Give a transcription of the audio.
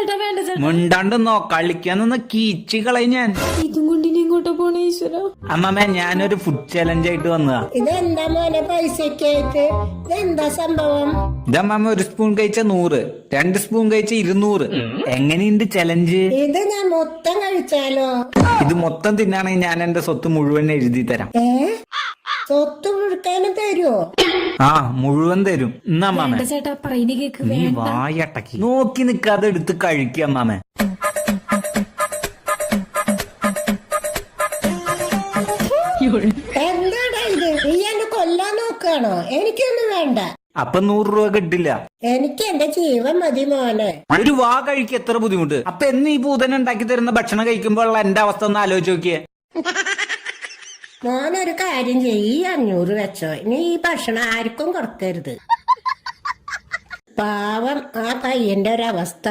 ചേട്ടാ വേണ്ട ചേട്ടാ. മുണ്ടാണ്ടെന്നോ കളിക്കാന്നൊന്ന് കീച്ചു കളയും ഞാൻ. ഇതും കൊണ്ടിനി ഇങ്ങോട്ട് പോണേ ഈശ്വര. അമ്മമ്മ ഞാനൊരു ഫുഡ് ചലഞ്ച് ആയിട്ട് വന്നതാ. ഇതെന്താ മോനെ പൈസക്ക് ആയിട്ട്? ഇതെന്താ സംഭവം? ഇതമ്മമ്മ 1 സ്പൂൺ കഴിച്ച 100, 2 സ്പൂൺ കഴിച്ച 200. എങ്ങനെയുണ്ട് ചലഞ്ച്? ഇത് ഞാൻ മൊത്തം കഴിച്ചാലോ? ഇത് മൊത്തം തിന്നാണെങ്കിൽ ഞാൻ എന്റെ സ്വത്ത് മുഴുവൻ എഴുതി തരാം. സ്വത്ത് മുഴുക്കാനും തരുവോ? ആ മുഴുവൻ തരും. എന്നാ അമ്മാമ വേണ്ട ചേട്ടാ പറയുന്ന കേക്ക് നീ വേണ്ട. വായട്ടക്കി നോക്കി നിക്കാതെ എടുത്ത് കഴിക്കുക അമ്മാമ. എന്താടാ ഇത്? നീ എന്നെ കൊല്ലാൻ നോക്കാണോ? എനിക്കൊന്നും വേണ്ട. അപ്പൊ 100 രൂപ കിട്ടില്ല. എനിക്ക് എന്റെ ജീവൻ മതി മോനെ. ഒരു വാ കഴിക്കുക എത്ര ബുദ്ധിമുട്ട്. അപ്പൊ എന്ന് ഈ പൂതന ഉണ്ടാക്കി തരുന്ന ഭക്ഷണം കഴിക്കുമ്പോഴുള്ള എന്റെ അവസ്ഥ ഒന്ന് ആലോചിച്ച് നോക്കിയേ. മോനൊരു കാര്യം ചെയ്യ്, ഈ 500 വെച്ചോ. ഇനി ഈ ഭക്ഷണം ആർക്കും കൊടുക്കരുത്. പാവം ആ പയ്യന്റെ ഒരവസ്ഥ.